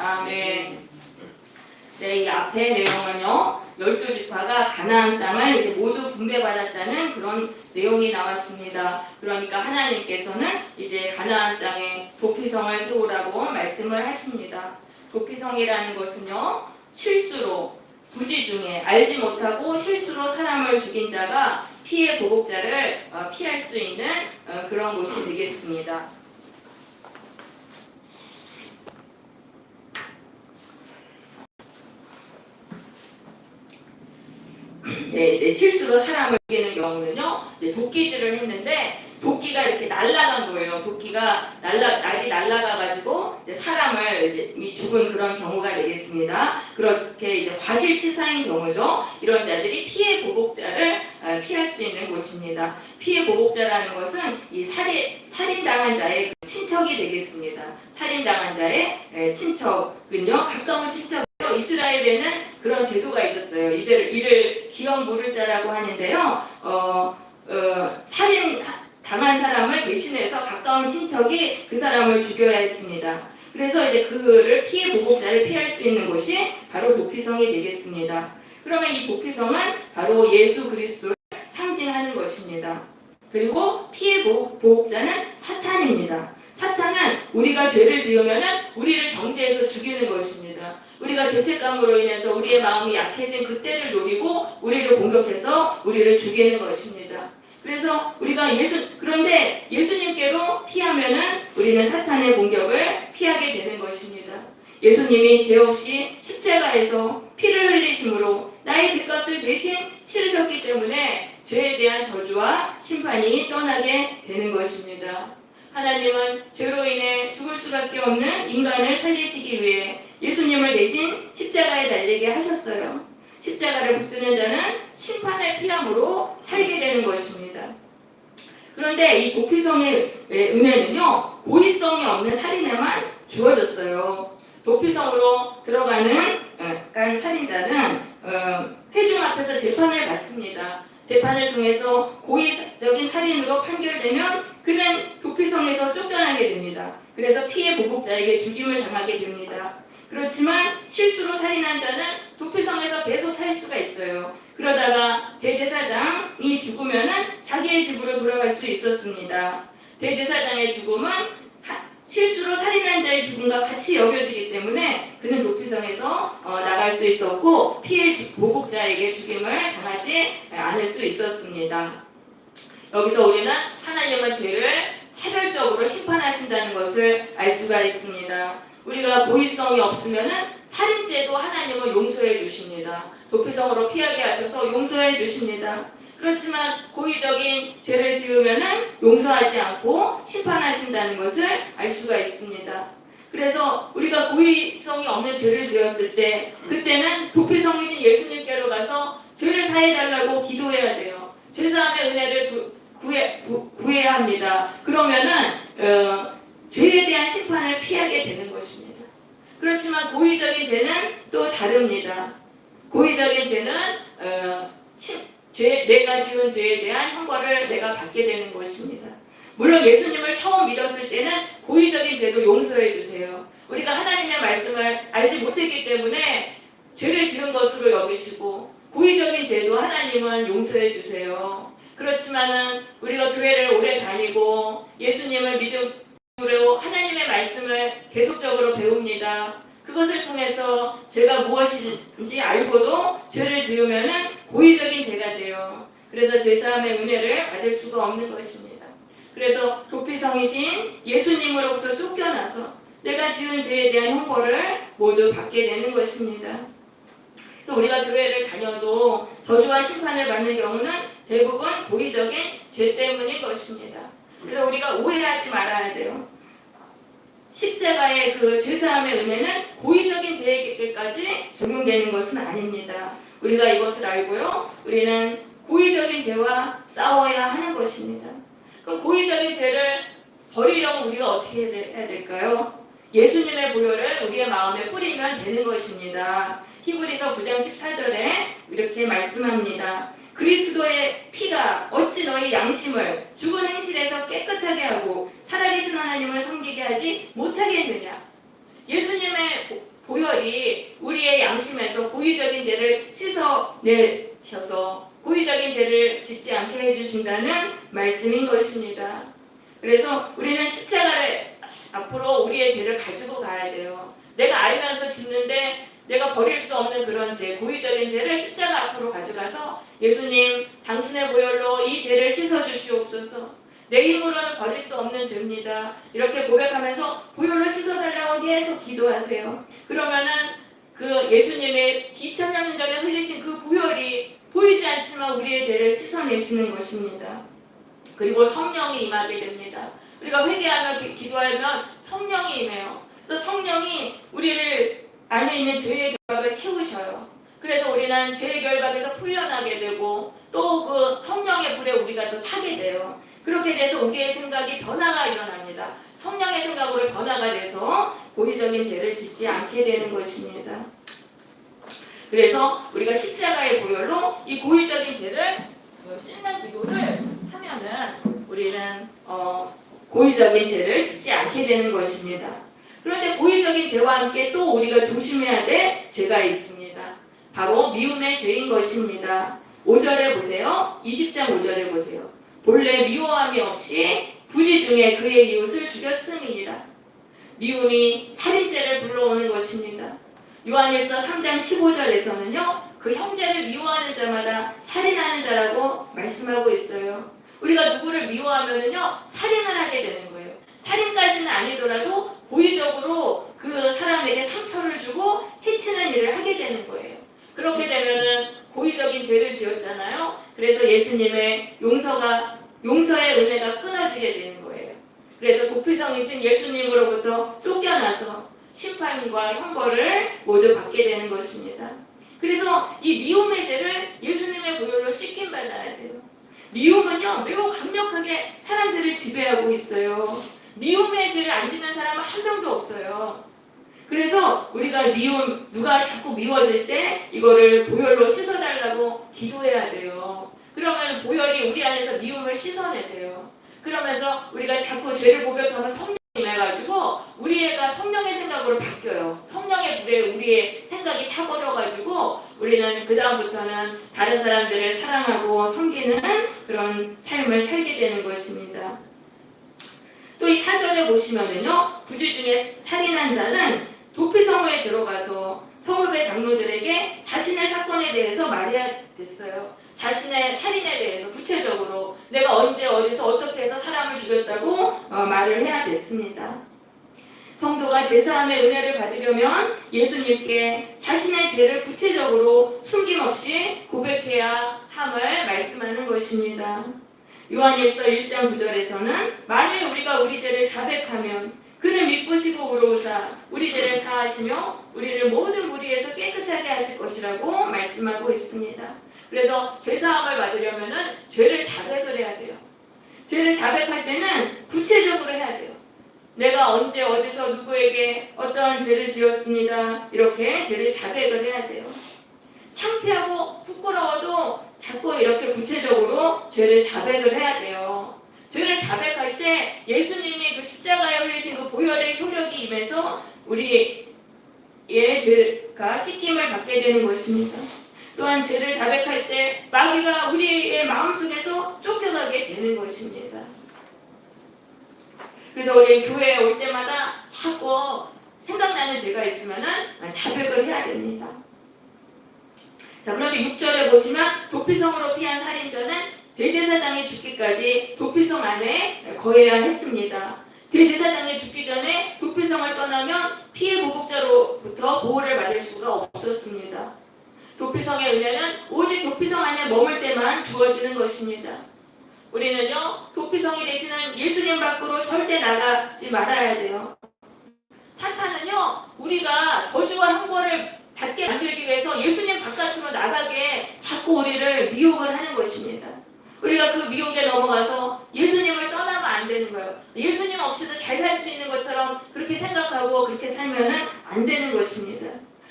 아멘. 네, 이 앞에 내용은요, 12지파가 가나안 땅을 이제 모두 분배받았다는 그런 내용이 나왔습니다. 그러니까 하나님께서는 이제 가나안 땅에 도피성을 세우라고 말씀을 하십니다. 도피성이라는 것은요, 실수로, 부지 중에 알지 못하고 실수로 사람을 죽인 자가 피해 보복자를 피할 수 있는 그런 곳이 되겠습니다. 네, 이제 실수로 사람을 죽이는 경우는요, 도끼질을 했는데 도끼가 이렇게 날아간 거예요. 도끼가 날이 날아가가지고 이제 사람을 이제 죽은 그런 경우가 되겠습니다. 그렇게 이제 과실치사인 경우죠. 이런 자들이 피해 보복자를 피할 수 있는 곳입니다. 피해 보복자라는 것은 이 살인당한 자의 친척이 되겠습니다. 살인당한 자의 친척은요, 가까운 친척. 이스라엘에는 그런 제도가 있었어요. 이를 기억 물을 자라고 하는데요. 살인 당한 사람을 대신해서 가까운 친척이 그 사람을 죽여야 했습니다. 그래서 이제 그를 피해 보복자를 피할 수 있는 곳이 바로 도피성이 되겠습니다. 그러면 이 도피성은 바로 예수 그리스도를 상징하는 것입니다. 그리고 피해 보복자는 사탄입니다. 사탄은 우리가 죄를 지으면은 우리를 정죄해서 죽이는 것입니다. 우리가 죄책감으로 인해서 우리의 마음이 약해진 그때를 노리고 우리를 공격해서 우리를 죽이는 것입니다. 그래서 우리가 그런데 예수님께로 피하면은 우리는 사탄의 공격을 피하게 되는 것입니다. 예수님이 죄 없이 십자가에서 피를 흘리심으로 나의 죄값을 대신 치르셨기 때문에 죄에 대한 저주와 심판이 떠나게 되는 것입니다. 하나님은 죄로 인해 죽을 수밖에 없는 인간을 살리시기 위해 예수님을 대신 십자가에 달리게 하셨어요. 십자가를 붙드는 자는 심판을 피함으로 살게 되는 것입니다. 그런데 이 도피성의 은혜는요, 고의성이 없는 살인에만 주어졌어요. 도피성으로 들어가는 살인자는 회중 앞에서 재판을 받습니다. 재판을 통해서 고의적인 살인으로 판결되면 그는 도피성에서 쫓겨나게 됩니다. 그래서 피해 보복자에게 죽임을 당하게 됩니다. 그렇지만 실수로 살인한 자는 도피성에서 계속 살 수가 있어요. 그러다가 대제사장이 죽으면 자기의 집으로 돌아갈 수 있었습니다. 대제사장의 죽음은 실수로 살인한 자의 죽음과 같이 여겨지기 때문에 그는 도피성에서 나갈 수 있었고 피해 보복자에게 죽임을 당하지 않을 수 있었습니다. 여기서 우리는 하나님은 죄를 차별적으로 심판하신다는 것을 알 수가 있습니다. 우리가 고의성이 없으면은 살인죄도 하나님은 용서해 주십니다. 도피성으로 피하게 하셔서 용서해 주십니다. 그렇지만 고의적인 죄를 지으면은 용서하지 않고 심판하신다는 것을 알 수가 있습니다. 그래서 우리가 고의성이 없는 죄를 지었을 때 그때는 도피성이신 예수님께로 가서 죄를 사해달라고 기도해야 돼요. 죄사함의 은혜를 구해야 합니다. 그러면은 죄에 대한 심판을 피하게 되는 것입니다. 그렇지만 고의적인 죄는 또 다릅니다. 고의적인 죄는 내가 지은 죄에 대한 형벌을 내가 받게 되는 것입니다. 물론 예수님을 처음 믿었을 때는 고의적인 죄도 용서해 주세요. 우리가 하나님의 말씀을 알지 못했기 때문에 죄를 지은 것으로 여기시고 고의적인 죄도 하나님은 용서해 주세요. 그렇지만은 우리가 교회를 오래 다니고 예수님을 믿음으로 하나님의 말씀을 계속적으로 배웁니다. 그것을 통해서 죄가 무엇인지 알고도 죄를 지으면은 고의적인 죄가 돼요. 그래서 죄사함의 은혜를 받을 수가 없는 것입니다. 그래서 도피성이신 예수님으로부터 쫓겨나서 내가 지은 죄에 대한 형벌을 모두 받게 되는 것입니다. 또 우리가 교회를 다녀도 저주와 심판을 받는 경우는 대부분 고의적인 죄 때문인 것입니다. 그래서 우리가 오해하지 말아야 돼요. 십자가의 그 죄사함의 은혜는 고의적인 죄에게까지 적용되는 것은 아닙니다. 우리가 이것을 알고요, 우리는 고의적인 죄와 싸워야 하는 것입니다. 그럼 고의적인 죄를 버리려면 우리가 어떻게 해야 될까요? 예수님의 보혈을 우리의 마음에 뿌리면 되는 것입니다. 히브리서 9장 14절에 이렇게 말씀합니다. 그리스도의 피가 어찌 너희 양심을 죽은 행실에서 깨끗하게 하고 살아계신 하나님을 섬기게 하지 못하게 했느냐. 예수님의 내셔서 고의적인 죄를 짓지 않게 해주신다는 말씀인 것입니다. 그래서 우리는 십자가를 앞으로 우리의 죄를 가지고 가야 돼요. 내가 알면서 짓는데 내가 버릴 수 없는 그런 죄, 고의적인 죄를 십자가 앞으로 가져가서 예수님, 당신의 보혈로 이 죄를 씻어주시옵소서. 내 힘으로는 버릴 수 없는 죄입니다. 이렇게 고백하면서 보혈로 씻어달라고 계속 기도하세요. 그러면은 그 예수님의 2000년 전에 흘리신 그 보혈이 보이지 않지만 우리의 죄를 씻어내시는 것입니다. 그리고 성령이 임하게 됩니다. 우리가 회개하며 기도하면 성령이 임해요. 그래서 성령이 우리를 안에 있는 죄의 결박을 태우셔요. 그래서 우리는 죄의 결박에서 풀려나게 되고 또 그 성령의 불에 우리가 또 타게 돼요. 그렇게 돼서 우리의 생각이 변화가 일어납니다. 성령의 생각으로 변화가 돼서 고의적인 죄를 짓지 않게 되는 것입니다. 그래서 우리가 십자가의 보혈로 이 고의적인 죄를 씻는 기도를 하면은 우리는 고의적인 죄를 짓지 않게 되는 것입니다. 그런데 고의적인 죄와 함께 또 우리가 조심해야 될 죄가 있습니다. 바로 미움의 죄인 것입니다. 5절에 보세요. 20장 5절에 보세요. 본래 미워함이 없이 부지 중에 그의 이웃을 죽였음이니라. 미움이 살인죄를 불러오는 것입니다. 요한일서 3장 15절에서는요. 그 형제를 미워하는 자마다 살인하는 자라고 말씀하고 있어요. 우리가 누구를 미워하면은요. 살인을 하게 되는 거예요. 살인까지는 아니더라도 고의적으로 그 사람에게 상처를 주고 해치는 일을 하게 되는 거예요. 그렇게 되면은 고의적인 죄를 지었잖아요. 그래서 예수님의 용서의 은혜가 끊어지게 되는 거예요. 그래서 도피성이신 예수님으로부터 쫓겨나서 심판과 형벌을 모두 받게 되는 것입니다. 그래서 이 미움의 죄를 예수님의 보혈로 씻김 받아야 돼요. 미움은요 매우 강력하게 사람들을 지배하고 있어요. 미움의 죄를 안 짓는 사람은 한 명도 없어요. 그래서 우리가 누가 자꾸 미워질 때 이거를 보혈로 씻어달라고 기도해야 돼요. 그러면 보혈이 우리 안에서 미움을 씻어내세요. 그러면서 우리가 자꾸 죄를 고백하면 성령이 임해가지고 우리가 성령의 생각으로 바뀌어요. 성령의 불에 우리의 생각이 타버려가지고 우리는 그 다음부터는 다른 사람들을 사랑하고 섬기는 그런 삶을 살게 되는 것입니다. 또 이 4절에 보시면은요, 구주 중에 살인한 자는 도피성에 들어가서 성읍의 장로들에게 자신의 사건에 대해서 말해야 됐어요. 자신의 살인에 대해서 구체적으로 내가 언제 어디서 어떻게 해서 사람을 죽였다고 말을 해야 됐습니다. 성도가 제사함의 은혜를 받으려면 예수님께 자신의 죄를 구체적으로 숨김없이 고백해야 함을 말씀하는 것입니다. 요한일서 1장 9절에서는 만일 우리가 우리 죄를 자백하면 그는 미쁘시고 의로우사 우리 죄를 사하시며 우리를 모든 무리에서 깨끗하게 하실 것이라고 말씀하고 있습니다. 그래서 죄사함을 받으려면 죄를 자백을 해야 돼요. 죄를 자백할 때는 구체적으로 해야 돼요. 내가 언제 어디서 누구에게 어떠한 죄를 지었습니다. 이렇게 죄를 자백을 해야 돼요. 창피하고 부끄러워도 자꾸 이렇게 구체적으로 죄를 자백을 해야 돼요. 죄를 자백할 때 예수님이 그 십자가에 흘리신 그 보혈의 효력이 임해서 우리의 죄가 씻김을 받게 되는 것입니다. 또한 죄를 자백할 때 마귀가 우리의 마음속에서 쫓겨가게 되는 것입니다. 그래서 우리 교회에 올 때마다 자꾸 생각나는 죄가 있으면 자백을 해야 됩니다. 자, 그런데 6절에 보시면 도피성으로 피한 살인자는 대제사장이 죽기까지 도피성 안에 거해야 했습니다. 대제사장이 죽기 전에 도피성을 떠나면 피해 보복자로부터 보호를 받을 수가 없었습니다. 도피성의 은혜는 오직 도피성 안에 머물 때만 주어지는 것입니다. 우리는요, 도피성이 되시는 예수님 밖으로 절대 나가지 말아야 돼요. 사탄은요, 우리가 저주와 형벌을 받게 만들기 위해서 예수님 바깥으로 나가게 자꾸 우리를 미혹을 하는 것입니다. 우리가 그 미혹에 넘어가서 예수님을 떠나면 안 되는 거예요. 예수님 없이도 잘 살 수 있는 것처럼 그렇게 생각하고 그렇게 살면 안 되는 것입니다.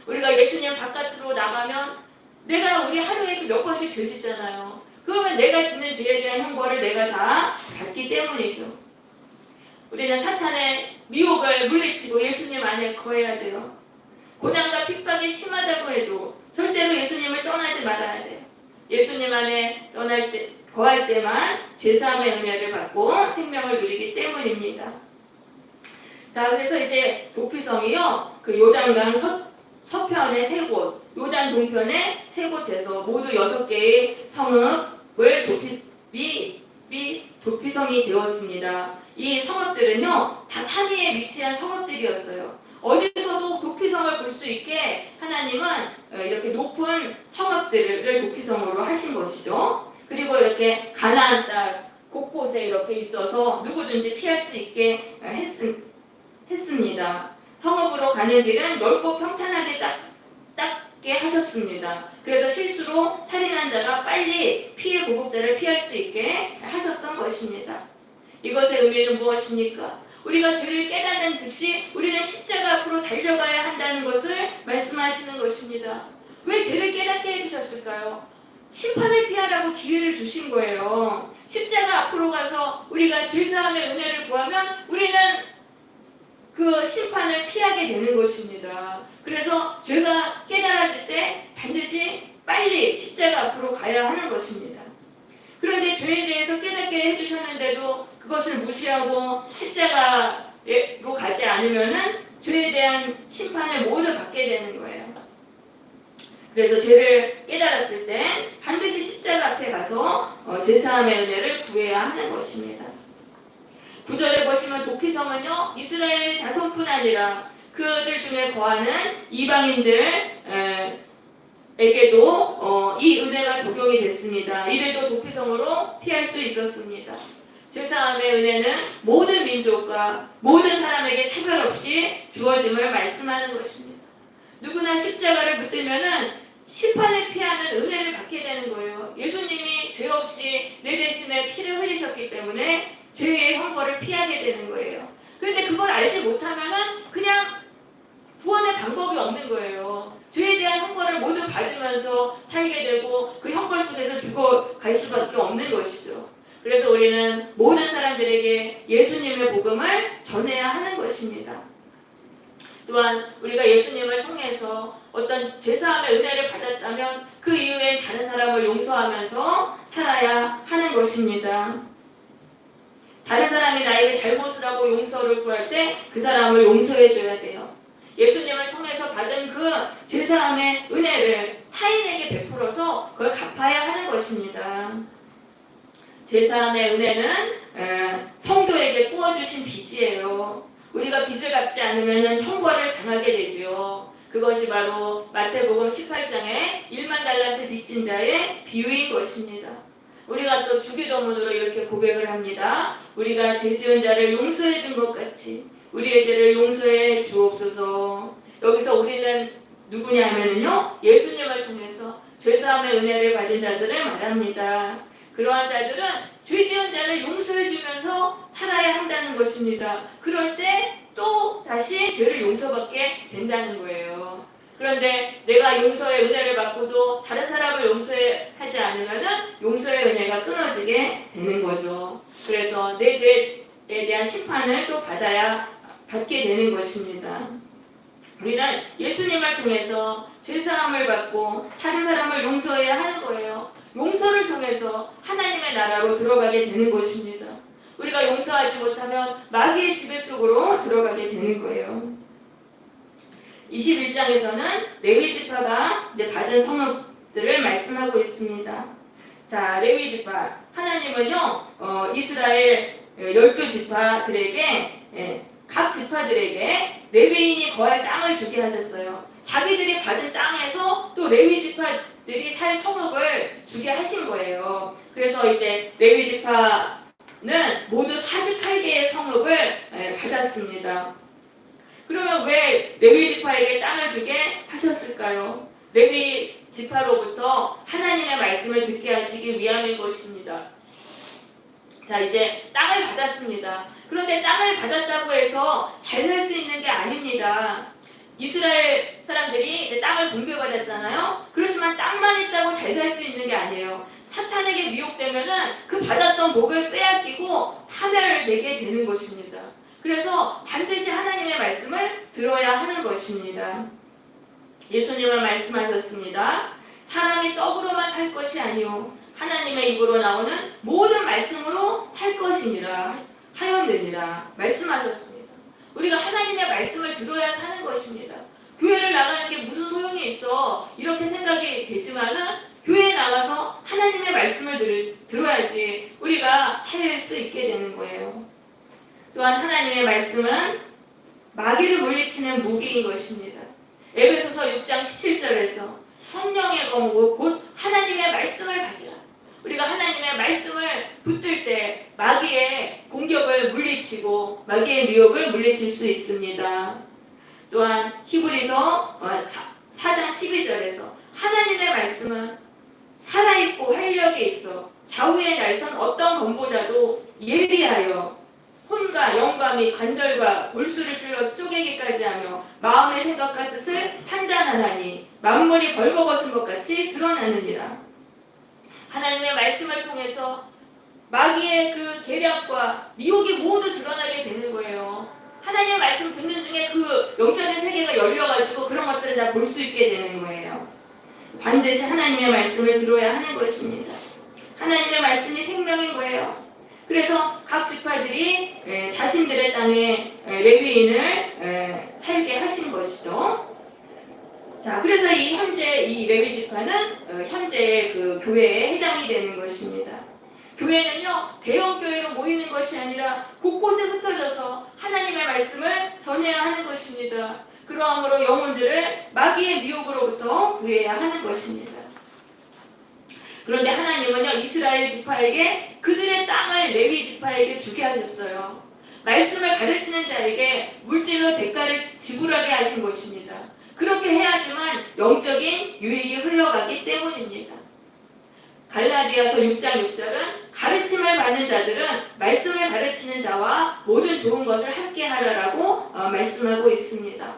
우리가 예수님 바깥으로 나가면 우리 하루에도 몇 번씩 죄 짓잖아요. 그러면 내가 짓는 죄에 대한 형벌을 내가 다 받기 때문이죠. 우리는 사탄의 미혹을 물리치고 예수님 안에 거해야 돼요. 고난과 핍박이 심하다고 해도 절대로 예수님을 떠나지 말아야 돼요. 예수님 안에 거할 때만 죄사함의 은혜를 받고 생명을 누리기 때문입니다. 자, 그래서 이제 도피성이요, 그 요단강 서편의 세 곳, 요단 동편의 세 곳에서 모두 6개의 성읍을 도피성이 되었습니다. 이 성읍들은요, 다 산 위에 위치한 성읍들이었어요. 어디서도 도피성을 볼 수 있게 하나님은 이렇게 높은 성읍들을 도피성으로 하신 것이죠. 그리고 이렇게 가나안 땅 곳곳에 이렇게 있어서 누구든지 피할 수 있게 했습니다. 성읍으로 가는 길은 넓고 평탄하게 닦게 하셨습니다. 그래서 실수로 살인한 자가 빨리 피해 보복자를 피할 수 있게 하셨던 것입니다. 이것의 의미는 무엇입니까? 우리가 죄를 깨닫는 즉시 우리는 십자가 앞으로 달려가야 한다는 것을 말씀하시는 것입니다. 왜 죄를 깨닫게 해주셨을까요? 심판을 피하라고 기회를 주신 거예요. 십자가 앞으로 가서 우리가 죄사함의 은혜를 구하면 우리는 그 심판을 피하게 되는 것입니다. 그래서 죄가 깨달아질 때 반드시 빨리 십자가 앞으로 가야 하는 것입니다. 그런데 죄에 대해서 깨닫게 해주셨는데도 그것을 무시하고 십자가로 가지 않으면은 죄에 대한 심판을 모두 받게 되는 거예요. 그래서 죄를 깨달았을 때 반드시 십자가 앞에 가서 죄사함의 은혜를 구해야 하는 것입니다. 9절에 보시면 도피성은요, 이스라엘 자손뿐 아니라 그들 중에 거하는 이방인들에게도 이 은혜가 적용이 됐습니다. 이들도 도피성으로 피할 수 있었습니다. 죄사함의 은혜는 모든 민족과 모든 사람에게 차별 없이 주어짐을 말씀하는 것입니다. 누구나 십자가를 붙들면은 심판을 피하는 은혜를 받게 되는 거예요. 예수님이 죄 없이 내 대신에 피를 흘리셨기 때문에 죄의 형벌을 피하게 되는 거예요. 그런데 그걸 알지 못하면은 그냥 구원의 방법이 없는 거예요. 죄에 대한 형벌을 모두 받으면서 살게 되고 그 형벌 속에서 죽어갈 수밖에 없는 것이죠. 그래서 우리는 모든 사람들에게 예수님의 복음을 전해야 하는 것입니다. 또한 우리가 예수님을 통해서 어떤 죄사함의 은혜를 받았다면 그 이후에 다른 사람을 용서하면서 살아야 하는 것입니다. 다른 사람이 나에게 잘못을 하고 용서를 구할 때 그 사람을 용서해 줘야 돼요. 예수님을 통해서 받은 그 죄사함의 은혜를 타인에게 베풀어서 그걸 갚아야 하는 것입니다. 죄사함의 은혜는 성도에게 구워주신 빚이에요. 우리가 빚을 갚지 않으면 형벌을 당하게 되지요. 그것이 바로 마태복음 18장의 1만 달란트 빚진 자의 비유인 것입니다. 우리가 또 주기도문으로 이렇게 고백을 합니다. 우리가 죄 지은 자를 용서해 준 것 같이 우리의 죄를 용서해 주옵소서. 여기서 우리는 누구냐면요, 예수님을 통해서 죄사함의 은혜를 받은 자들을 말합니다. 그러한 자들은 죄 지은 자를 용서해 주면서 살아야 한다는 것입니다. 그럴 때 또 다시 죄를 용서받게 된다는 거예요. 그런데 내가 용서의 은혜를 받고도 다른 사람을 용서하지 않으면 용서의 은혜가 끊어지게 되는 거죠. 그래서 내 죄에 대한 심판을 또 받게 되는 것입니다. 우리는 예수님을 통해서 죄사함을 받고 다른 사람을 용서해야 하는 거예요. 용서를 통해서 하나님의 나라로 들어가게 되는 것입니다. 우리가 용서하지 못하면 마귀의 지배 속으로 들어가게 되는 거예요. 21장에서는 레위 지파가 이제 받은 성읍들을 말씀하고 있습니다. 자, 레위 지파, 하나님은요, 이스라엘 12지파들에게 각 지파들에게 레위인이 거할 땅을 주게 하셨어요. 자기들이 받은 땅에서 또 레위 지파들이 살 성읍을 주게 하신 거예요. 그래서 이제 레위 지파는 모두 48개의 성읍을 받았습니다. 그러면 왜 레위 지파에게 땅을 주게 하셨을까요? 레위 지파로부터 하나님의 말씀을 듣게 하시기 위함인 것입니다. 자, 이제 땅을 받았습니다. 그런데 땅을 받았다고 해서 잘 살 수 있는 게 아닙니다. 이스라엘 사람들이 이제 땅을 분배받았잖아요. 그렇지만 땅만 있다고 잘 살 수 있는 게 아니에요. 사탄에게 미혹되면은 그 받았던 복을 빼앗기고 파멸되게 되는 것입니다. 그래서 반드시 하나님의 말씀을 들어야 하는 것입니다. 예수님은 말씀하셨습니다. 사람이 떡으로만 살 것이 아니요 하나님의 입으로 나오는 모든 말씀으로 살 것이니라 하였느니라 말씀하셨습니다. 우리가 하나님의 말씀을 들어야 사는 것입니다. 교회를 나가는 게 무슨 소용이 있어 이렇게 생각이 되지만은 교회에 나가서 하나님의 말씀을 들어야지 우리가 살 수 있게 되는 거예요. 또한 하나님의 말씀은 마귀를 물리치는 무기인 것입니다. 에베소서 6장 17절에서 성령의 검 곧 하나님의 말씀을 가지라. 우리가 하나님의 말씀을 붙들 때 마귀의 공격을 물리치고 마귀의 미혹을 물리칠 수 있습니다. 또한 히브리서 4장 12절에서 하나님의 말씀은 살아있고 활력이 있어 좌우의 날선 어떤 검보다도 예리하여 혼과 영과 및 관절과 골수를 찔러 쪼개기까지 하며 마음의 생각과 뜻을 판단하나니 만물이 벌거벗은 것 같이 드러나느니라. 하나님의 말씀을 통해서 마귀의 그 계략과 미혹이 모두 드러나게 되는 거예요. 하나님의 말씀 듣는 중에 그 영적인 세계가 열려가지고 그런 것들을 다 볼 수 있게 되는 거예요. 반드시 하나님의 말씀을 들어야 하는 것입니다. 하나님의 말씀이 생명인 거예요. 그래서 각 지파들이 자신들의 땅에 레위인을 살게 하신 것이죠. 자, 그래서 현재 이 레위 지파는 현재의 그 교회에 해당이 되는 것입니다. 교회는요 대형 교회로 모이는 것이 아니라 곳곳에 흩어져서 하나님의 말씀을 전해야 하는 것입니다. 그러함으로 영혼들을 마귀의 미혹으로부터 구해야 하는 것입니다. 그런데 하나님은요 이스라엘 지파에게 그들의 땅을 레위 지파에게 주게 하셨어요. 말씀을 가르치는 자에게 물질로 대가를 지불하게 하신 것입니다. 그렇게 해야지만 영적인 유익이 흘러가기 때문입니다. 갈라디아서 6장 6절은 가르침을 받는 자들은 말씀을 가르치는 자와 모든 좋은 것을 함께 하라라고 말씀하고 있습니다.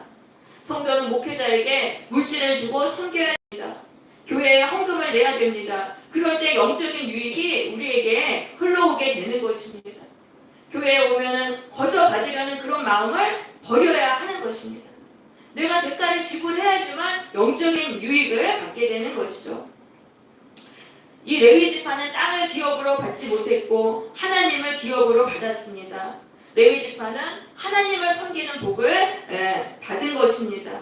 성도는 목회자에게 물질을 주고 섬겨야 합니다. 교회에 헌금을 내야 됩니다. 그럴 때 영적인 유익이 우리에게 흘러오게 되는 것입니다. 교회에 오면은 거저 받으려는 그런 마음을 버려야 하는 것입니다. 내가 대가를 지불해야지만 영적인 유익을 받게 되는 것이죠. 이 레위 지파는 땅을 기업으로 받지 못했고 하나님을 기업으로 받았습니다. 레위 지파는 하나님을 섬기는 복을 받은 것입니다.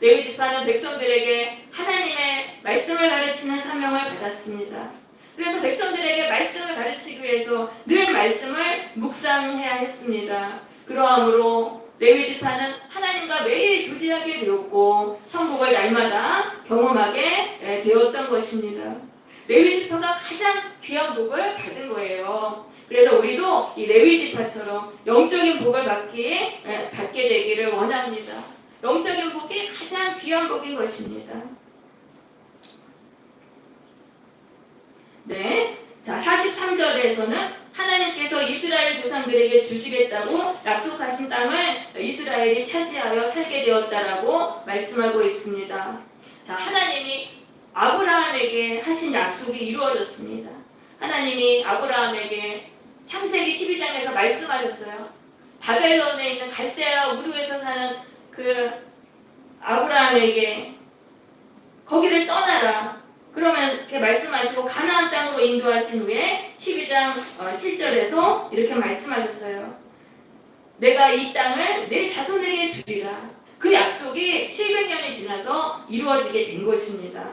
레위 지파는 백성들에게 하나님의 말씀을 가르치는 사명을 받았습니다. 그래서 백성들에게 말씀을 가르치기 위해서 늘 말씀을 묵상해야 했습니다. 그러함으로 레위 지파는 하나님과 매일 교제하게 되었고 천국을 날마다 경험하게 되었던 것입니다. 레위 지파가 가장 귀한 복을 받은 거예요. 그래서 우리도 이 레위 지파처럼 영적인 복을 받게 되기를 원합니다. 영적인 복이 가장 귀한 복인 것입니다. 네, 자 43절에서는 하나님께서 이스라엘 조상들에게 주시겠다고 약속하신 땅을 이스라엘이 차지하여 살게 되었다라고 말씀하고 있습니다. 자, 하나님이 아브라함에게 하신 약속이 이루어졌습니다. 하나님이 아브라함에게 창세기 12장에서 말씀하셨어요. 바벨론에 있는 갈대아 우르에서 사는 그 아브라함에게 거기를 떠나라. 그러면 이렇게 말씀하시고 가나안 땅으로 인도하신 후에 12장 7절에서 이렇게 말씀하셨어요. 내가 이 땅을 내 자손에게 주리라. 그 약속이 700년이 지나서 이루어지게 된 것입니다.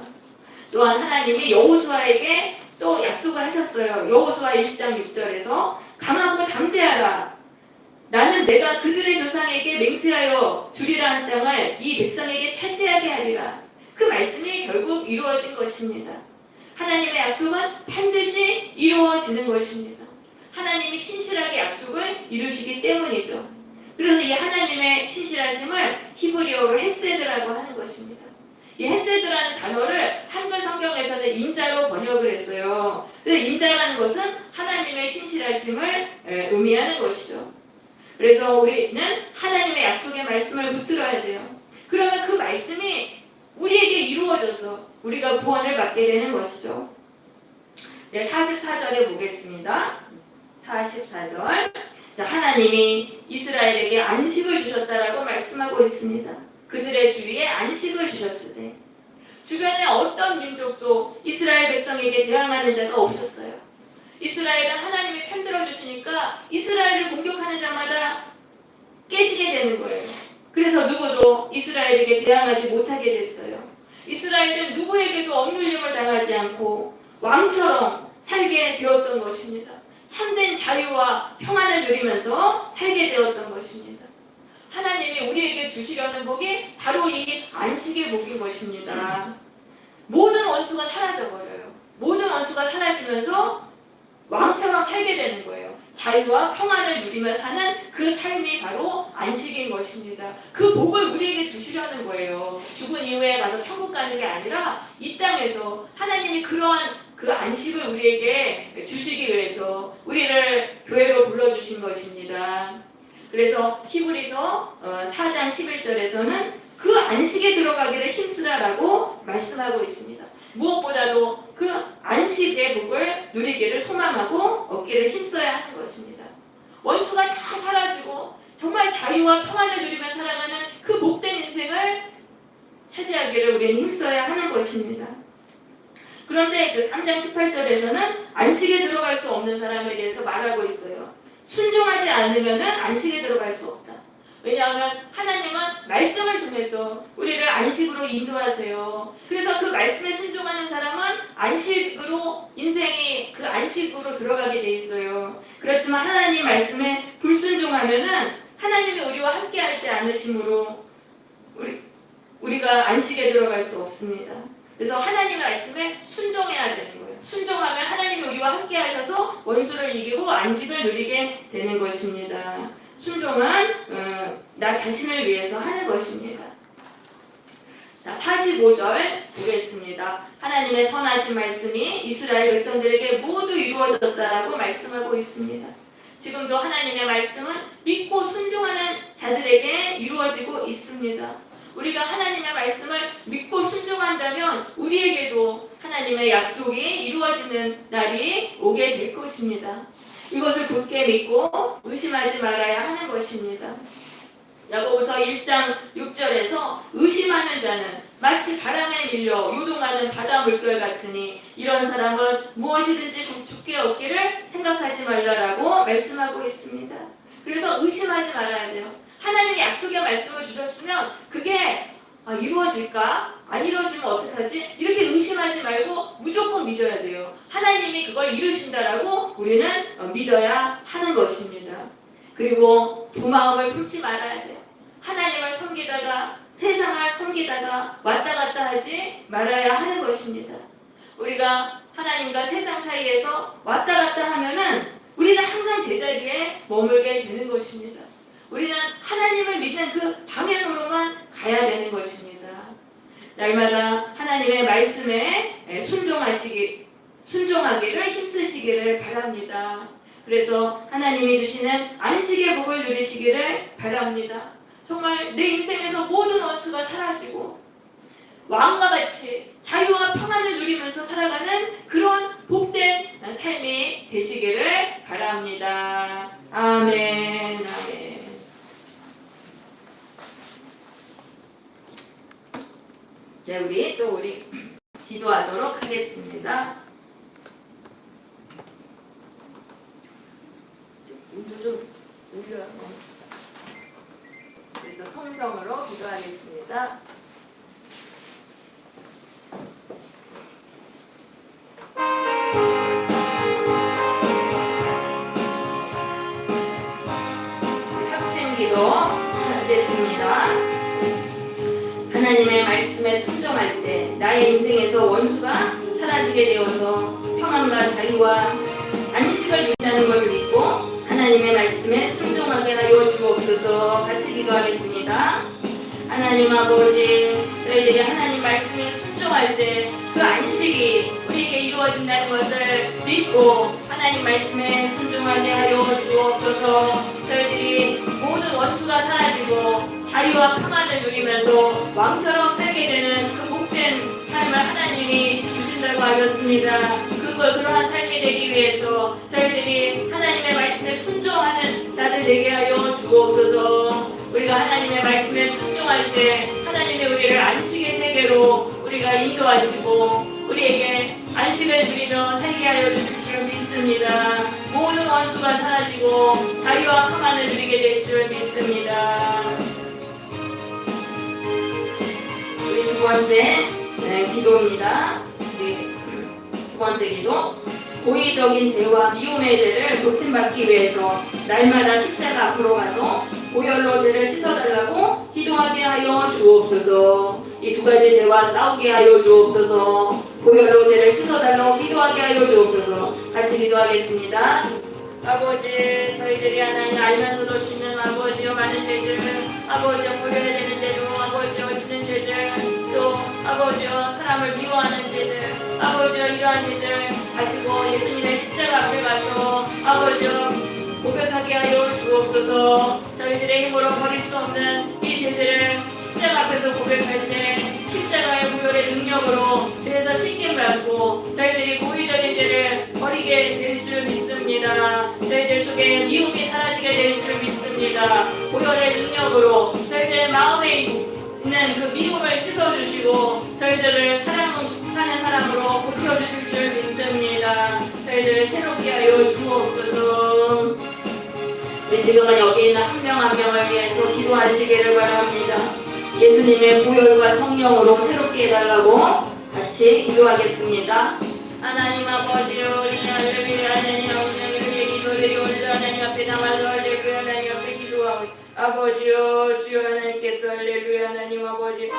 또한 하나님이 여호수아에게 또 약속을 하셨어요. 여호수아 1장 6절에서 강하고 담대하라. 나는 내가 그들의 조상에게 맹세하여 주리라는 땅을 이 백성에게 차지하게 하리라. 그 말씀이 결국 이루어진 것입니다. 하나님의 약속은 반드시 이루어지는 것입니다. 하나님이 신실하게 약속을 이루시기 때문이죠. 그래서 이 하나님의 신실하심을 히브리어로 헤세드라고 하는 것입니다. 이 헤세드라는 단어를 한글 성경에서는 인자로 번역을 했어요. 인자라는 것은 하나님의 신실하심을 의미하는 것이죠. 그래서 우리는 하나님의 약속의 말씀을 붙들어야 돼요. 그러면 그 말씀이 우리에게 이루어져서 우리가 구원을 받게 되는 것이죠. 네, 44절에 보겠습니다. 44절. 자, 하나님이 이스라엘에게 안식을 주셨다라고 말씀하고 있습니다. 그들의 주위에 안식을 주셨으되 주변에 어떤 민족도 이스라엘 백성에게 대항하는 자가 없었어요. 이스라엘은 하나님이 편들어 주시니까 이스라엘을 공격하는 자마다 깨지게 되는 거예요. 그래서 누구도 이스라엘에게 대항하지 못하게 됐어요. 이스라엘은 누구에게도 억눌림을 당하지 않고 왕처럼 살게 되었던 것입니다. 참된 자유와 평안을 누리면서 살게 되었던 것입니다. 하나님이 우리에게 주시려는 복이 바로 이 안식의 복인 것입니다. 모든 원수가 사라져버려요. 모든 원수가 사라지면서 왕처럼 살게 되는 거예요. 자유와 평안을 누리며 사는 그 삶이 바로 안식인 것입니다. 그 복을 우리에게 주시려는 거예요. 죽은 이후에 가서 천국 가는 게 아니라 이 땅에서 하나님이 그러한 그 안식을 우리에게 주시기 위해서 우리를 교회로 불러주신 것입니다. 그래서 히브리서 4장 11절에서는 그 안식에 들어가기를 힘쓰라라고 말씀하고 있습니다. 무엇보다도 그 안식의 복을 누리기를 소망하고 얻기를 힘써야 하는 것입니다. 원수가 다 사라지고 정말 자유와 평안을 누리며 살아가는 그 복된 인생을 차지하기를 우리는 힘써야 하는 것입니다. 그런데 그 3장 18절에서는 안식에 들어갈 수 없는 사람에 대해서 말하고 있어요. 순종하지 않으면 안식에 들어갈 수 없다. 왜냐하면 하나님은 말씀을 통해서 우리를 안식으로 인도하세요. 그래서 그 말씀에 순종하는 사람은 안식으로 인생이 그 안식으로 들어가게 돼 있어요. 그렇지만 하나님 말씀에 불순종하면은 하나님이 우리와 함께하지 않으심으로 우리가 안식에 들어갈 수 없습니다. 그래서 하나님의 말씀에 순종해야 되는 거예요. 순종하면 하나님이 우리와 함께하셔서 원수를 이기고 안식을 누리게 되는 것입니다. 순종은 나 자신을 위해서 하는 것입니다. 자, 45절 보겠습니다. 하나님의 선하신 말씀이 이스라엘 백성들에게 모두 이루어졌다라고 말씀하고 있습니다. 지금도 하나님의 말씀은 믿고 순종하는 자들에게 이루어지고 있습니다. 우리가 하나님의 말씀을 믿고 순종한다면 우리에게도 하나님의 약속이 이루어지는 날이 오게 될 것입니다. 이것을 굳게 믿고 의심하지 말아야 하는 것입니다. 야고보서 1장 6절에서 의심하는 자는 마치 바람에 밀려 요동하는 바다 물결 같으니 이런 사람은 무엇이든지 죽게 얻기를 생각하지 말라라고 말씀하고 있습니다. 그래서 의심하지 말아야 돼요. 하나님이 약속의 말씀을 주셨으면 그게 이루어질까? 안 이루어지면 어떡하지? 이렇게 의심하지 말고 무조건 믿어야 돼요. 하나님이 그걸 이루신다라고 우리는 믿어야 하는 것입니다. 그리고 두 마음을 품지 말아야 돼요. 하나님을 섬기다가 세상을 섬기다가 왔다 갔다 하지 말아야 하는 것입니다. 우리가 하나님과 세상 사이에서 왔다 갔다 하면은 우리는 항상 제자리에 머물게 되는 것입니다. 우리는 하나님을 믿는 그 방향으로만 가야 되는 것입니다. 날마다 하나님의 말씀에 순종하기를 힘쓰시기를 바랍니다. 그래서 하나님이 주시는 안식의 복을 누리시기를 바랍니다. 정말 내 인생에서 모든 원수가 사라지고 왕과 같이 자유와 평안을 누리면서 살아가는 그런 복된 삶이 되시기를 바랍니다. 아멘. 아멘. 네, 우리 기도하도록 하겠습니다. 좀 올려. 그래서 통성으로 기도하겠습니다. 합심 기도 하겠습니다. 하나님의 말씀에 순종할 때 나의 인생에서 원수가 사라지게 되어서 평안과 자유와 안식을 누린다는 걸 믿고 하나님의 말씀에 순종하게 하여 주옵소서. 같이 기도하겠습니다. 하나님 아버지, 저희들이 하나님 말씀에 순종할 때 그 안식이 우리에게 이루어진다는 것을 믿고 하나님 말씀에 순종하게 하여 주옵소서. 저희들이 모든 원수가 사라지고 자유와 평안을 누리면서 왕처럼 살게 되는 그 복된 삶을 하나님이 주신다고 하셨습니다. 그러한 삶이 되기 위해서 저희들이 하나님의 말씀에 순종하는 자들 되게 하여 주옵소서. 우리가 하나님의 말씀에 순종할 때 하나님의 우리를 안식의 세계로 우리를 우리가 인도하시고 우리에게 안식을 누리며 살게 하여 주실 줄 믿습니다. 모든 원수가 사라지고 자유와 평안을 누리게 될 줄 믿습니다. 우리 두 번째 기도입니다. 두 번째 기도. 고의적인 죄와 미움의 죄를 고침받기 위해서 날마다 십자가 앞으로 가서 보혈로 죄를 씻어달라고 기도하게 하여 주옵소서. 이 두 가지 죄와 싸우게 하여 주옵소서. 보혈로 죄를 씻어달라고 기도하게 하여 주옵소서. 같이 기도하겠습니다. 아버지, 저희들이 하나님 알면서도 짓는 아버지여 많은 죄들을 아버지여 보혈해야 되는 대로 아버지여 짓는 죄들, 또 아버지여 사람을 미워하는 죄들, 아버지여 이러한 죄들 가지고 예수님의 십자가 앞에 가서 아버지여 고백하게 하여 주옵소서. 저희들의 힘으로 버릴 수 없는 이 죄들을 십자가 앞에서 고백할 때 십자가의 보혈의 능력으로 죄에서 씻김 받고 저희들이 고의적인 죄를 버리게 될 줄 믿습니다. 저희들 속에 미움이 사라지게 될 줄 믿습니다. 보혈의 능력으로 저희들 마음에 있는 그 미움을 씻어주시고 저희들을 사랑하는 사람으로 고쳐주실 줄 믿습니다. 저희들을 새롭게 하여 주옵소서. 우리 지금은 여기 있는 한 명 한 명을 위해서 기도하시기를 바랍니다. 예수님의 보혈과 성령으로 새롭게 해달라고 같이 기도하겠습니다. 하나님 아버지, 우리 할렐루야 하나님 아버지, 기도를 올려 하나님 앞에 담아서 할렐루야 하나님 앞에 기도하고 아버지요 주여 하나님께서 할렐루야 하나님 아버지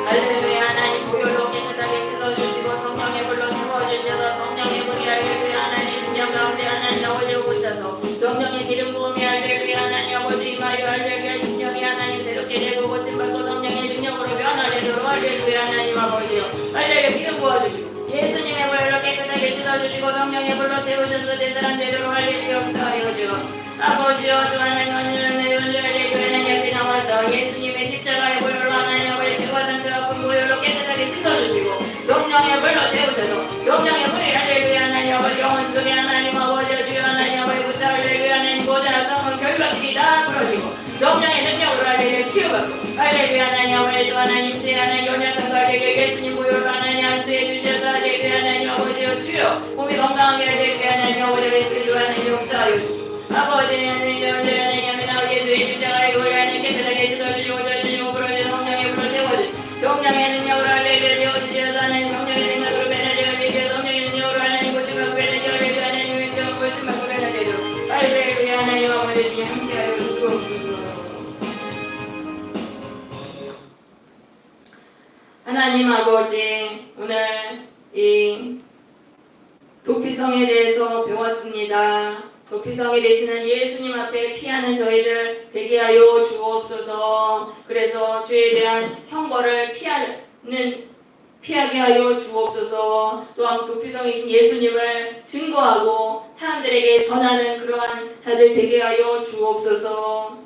할렐루야 하나님 보혈로 깨끗하게 씻어주시고 성령의 불로 채워주셔서 성령의 불이 할렐루야 하나님 분명 가운데 하나님 아버지 고쳐서 성령의 기름 부음이 할렐루야 하나님 아버지 임하여 할렐루야 심령이 하나님 새롭게 되고 고침받고 성령의 능력으로 변화되도록 할렐루야 하나님 아버지요 할렐루야 기름 부어주시고 예수님의 보혈로 깨끗하게 씻어주시고 성령의 불로 태우셔서 대사람 되도록 할렐루야 역사하여 주옵소서. 아버지요 또 하나님 하나님 앞에 나와서 예수님의 십자가의 보혈로 하나님 아버지 죄와 상처 아픈 보혈로 깨끗하게 씻어주시고 성령의 불로 태우셔서 성령의 불이 할렐루야 하나님 아버지 영혼 속에 하나님 아버지 주여 하나님 아버지부터 할렐루야 하나님 모든 악함은 결박들이 다 풀어지고 성령의 능력으로 할렐루야 치유받고 할렐루야 하나님 아버지 또 하나님 제 하나님 연약한 할렐루야 예수님 보혈로 하나님 안수해 주셔서 할렐루야 하나님 아버지여 주여 몸이 건강하게 할렐루야 하나님 아버지 예수 하나님 역사하여 주시고 아버지 하나님 나오 예수의 십자가의 보혈 하나님 깨끗하게 씻어주시고 젖주시고 불어주시고 성령의 불로 태워주시고 성령의 능력으로 할렐루야 태워주셔서 하나님 성령의 능력으로 변화되어 할렐루야 성령의 능력으로 하나님 고침받고 변화되어 할렐루야 하나님 왼쪽 고침받고 변화되도록 할렐루야 하나님 아버지 주님 함께하여 주옵소서. 하나님 아버지 오늘 이 도피성에 대해서 배웠습니다. 도피성이 되시는 예수님 앞에 피하는 저희들 되게 하여 주옵소서. 그래서 죄에 대한 형벌을 피하게 하여 주옵소서. 또한 도피성이신 예수님을 증거하고 사람들에게 전하는 그러한 자들 되게 하여 주옵소서.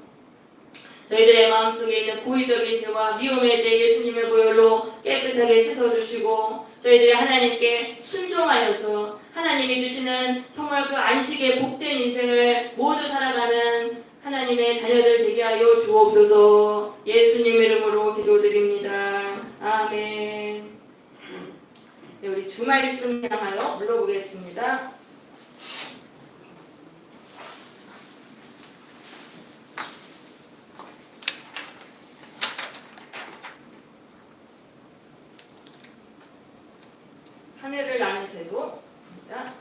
저희들의 마음속에 있는 고의적인 죄와 미움의 죄 예수님의 보혈로 깨끗하게 씻어주시고 저희들이 하나님께 순종하여서 하나님이 주시는 정말 그 안식의 복된 인생을 모두 살아가는 하나님의 자녀들 되게 하여 주옵소서. 예수님 이름으로 기도드립니다. 아멘. 네, 우리 주말씀 향하여 불러보겠습니다. 하늘을 나는 새도입니다.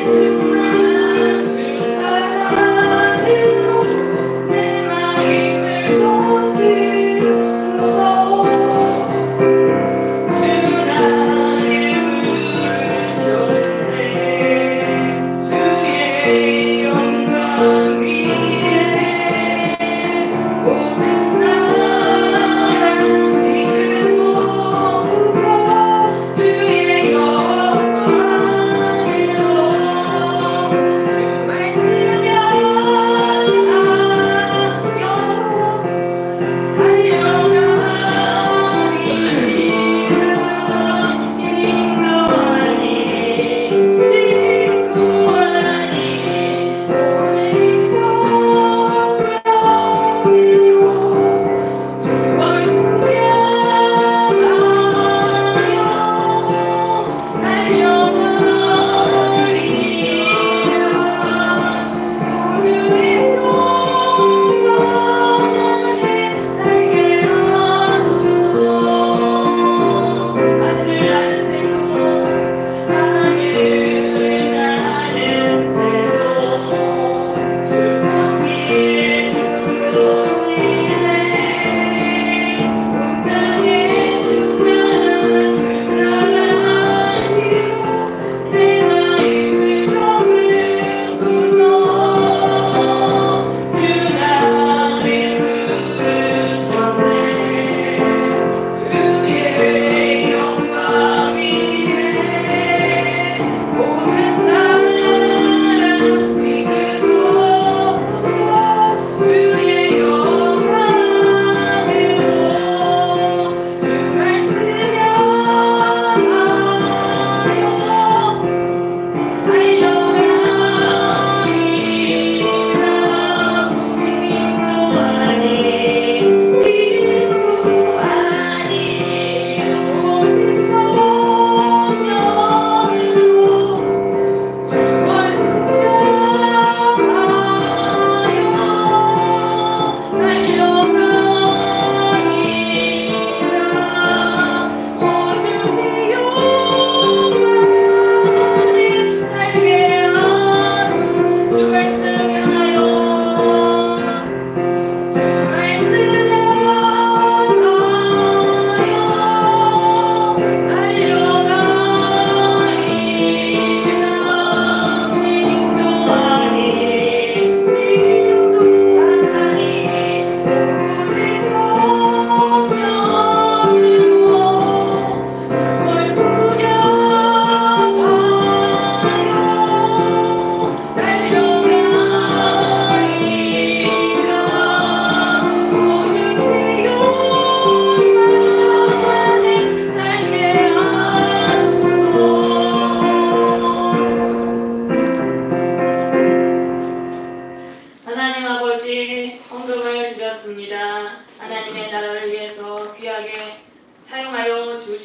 주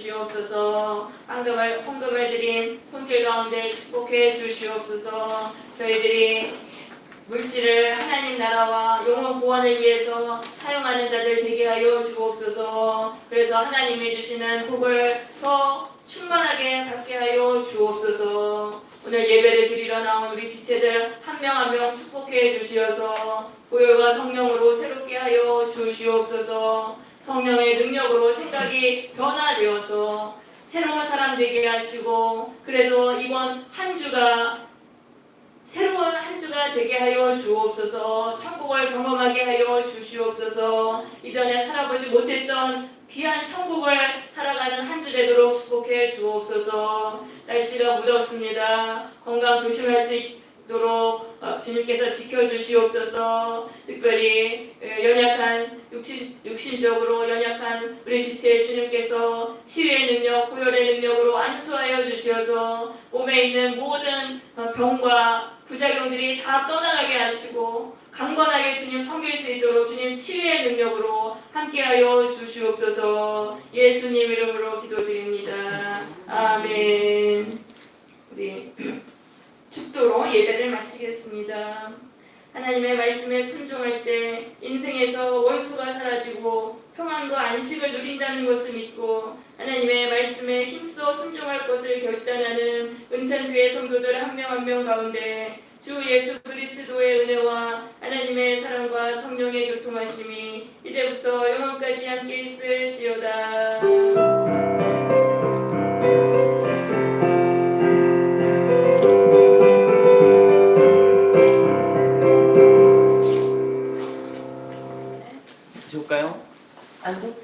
주시옵소서. 헌금을 드린 손길 가운데 축복해 주시옵소서. 저희들이 물질을 하나님 나라와 영혼 구원을 위해서 사용하는 자들 되게 하여 주옵소서. 그래서 하나님이 주시는 복을 더 충만하게 받게 하여 주옵소서. 오늘 예배를 드리러 나온 우리 지체들 한 명 한 명 축복해 주시어서 보혈과 성령으로 새롭게 하여 주시옵소서. 성령의 능력으로 생각이 변화되어서 새로운 사람 되게 하시고, 그래서 이번 한 주가 새로운 한 주가 되게 하여 주옵소서. 천국을 경험하게 하여 주시옵소서. 이전에 살아보지 못했던 귀한 천국을 살아가는 한 주 되도록 축복해 주옵소서. 날씨가 무덥습니다. 건강 조심할 수 있도록 주님께서 지켜주시옵소서. 특별히 연약한 육신적으로 연약한 우리 지체 주님께서 치유의 능력, 보혈의 능력으로 안수하여 주시어서 몸에 있는 모든 병과 부작용들이 다 떠나가게 하시고 강건하게 주님 섬길 수 있도록 주님 치유의 능력으로 함께하여 주시옵소서. 예수님 이름으로 기도드립니다. 아멘. 우리 축도로 예배를 마치겠습니다. 하나님의 말씀에 순종할 때 인생에서 원수가 사라지고 평안과 안식을 누린다는 것을 믿고 하나님의 말씀에 힘써 순종할 것을 결단하는 은찬교회 성도들 한 명 한 명 가운데 주 예수 그리스도의 은혜와 하나님의 사랑과 성령의 교통하심이 이제부터 영원까지 함께 있을지어다. 줄까요? 한솥.